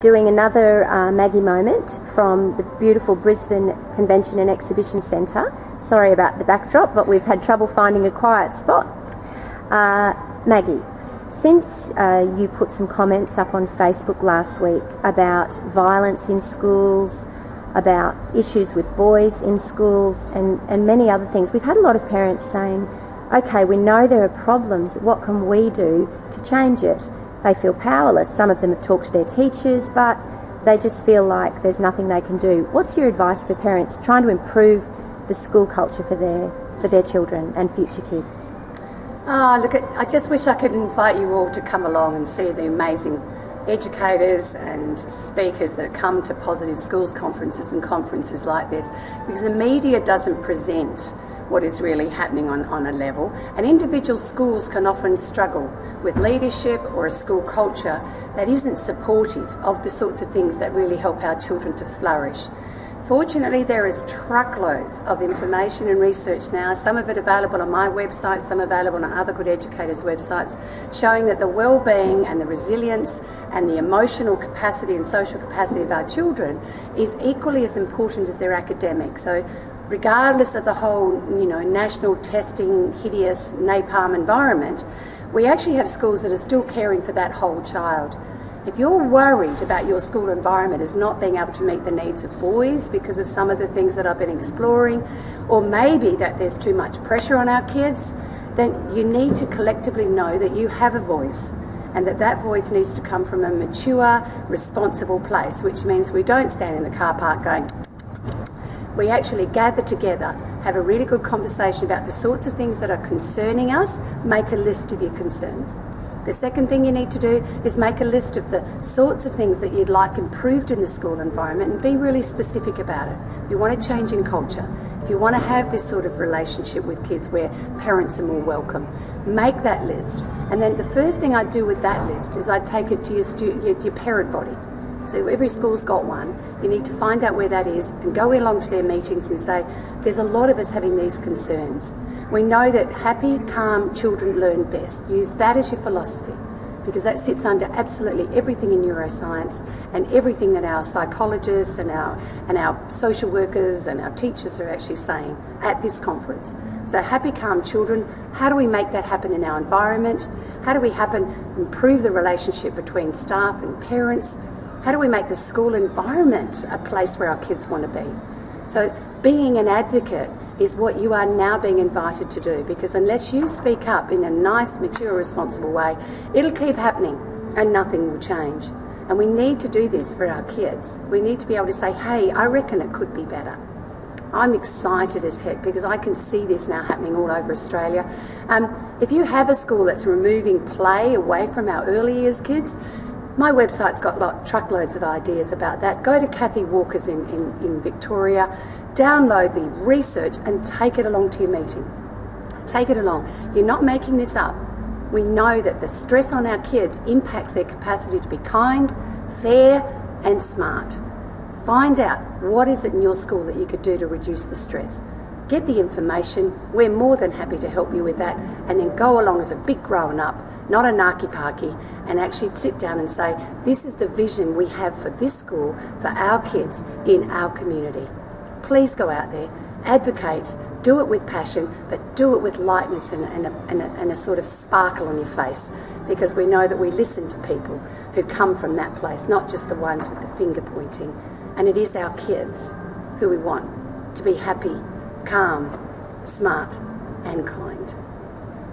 Doing another Maggie moment from the beautiful Brisbane Convention and Exhibition Centre. Sorry about the backdrop, but we've had trouble finding a quiet spot. Maggie, since you put some comments up on Facebook last week about violence in schools, about issues with boys in schools and many other things, we've had a lot of parents saying, okay, we know there are problems, what can we do to change it? They feel powerless. Some of them have talked to their teachers, but they just feel like there's nothing they can do. What's your advice for parents trying to improve the school culture for their children and future kids? I just wish I could invite you all to come along and see the amazing educators and speakers that come to Positive Schools conferences and conferences like this, because the media doesn't present what is really happening on a level, and individual schools can often struggle with leadership or a school culture that isn't supportive of the sorts of things that really help our children to flourish. Fortunately, there is truckloads of information and research now, some of it available on my website, some available on other good educators' websites, showing that the well-being and the resilience and the emotional capacity and social capacity of our children is equally as important as their academics. So regardless of the whole, national testing, hideous napalm environment, we actually have schools that are still caring for that whole child. If you're worried about your school environment as not being able to meet the needs of boys because of some of the things that I've been exploring, or maybe that there's too much pressure on our kids, then you need to collectively know that you have a voice, and that voice needs to come from a mature, responsible place, which means we don't stand in the car park going, we actually gather together, have a really good conversation about the sorts of things that are concerning us, make a list of your concerns. The second thing you need to do is make a list of the sorts of things that you'd like improved in the school environment and be really specific about it. If you want a change in culture, if you want to have this sort of relationship with kids where parents are more welcome, make that list. And then the first thing I'd do with that list is I'd take it to your parent body. So every school's got one. You need to find out where that is and go along to their meetings and say, there's a lot of us having these concerns. We know that happy, calm children learn best. Use that as your philosophy, because that sits under absolutely everything in neuroscience and everything that our psychologists and our social workers and our teachers are actually saying at this conference. So happy, calm children, how do we make that happen in our environment? How do we improve the relationship between staff and parents? How do we make the school environment a place where our kids want to be? So being an advocate is what you are now being invited to do, because unless you speak up in a nice, mature, responsible way, it'll keep happening and nothing will change. And we need to do this for our kids. We need to be able to say, hey, I reckon it could be better. I'm excited as heck because I can see this now happening all over Australia. If you have a school that's removing play away from our early years kids, my website's got truckloads of ideas about that. Go to Kathy Walker's in Victoria, download the research and take it along to your meeting. Take it along. You're not making this up. We know that the stress on our kids impacts their capacity to be kind, fair and smart. Find out what is it in your school that you could do to reduce the stress. Get the information. We're more than happy to help you with that, and then go along as a big grown up, not a narky-parky, and actually sit down and say, this is the vision we have for this school, for our kids in our community. Please go out there, advocate, do it with passion, but do it with lightness and a sort of sparkle on your face, because we know that we listen to people who come from that place, not just the ones with the finger pointing. And it is our kids who we want to be happy, calm, smart and kind.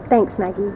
Thanks, Maggie.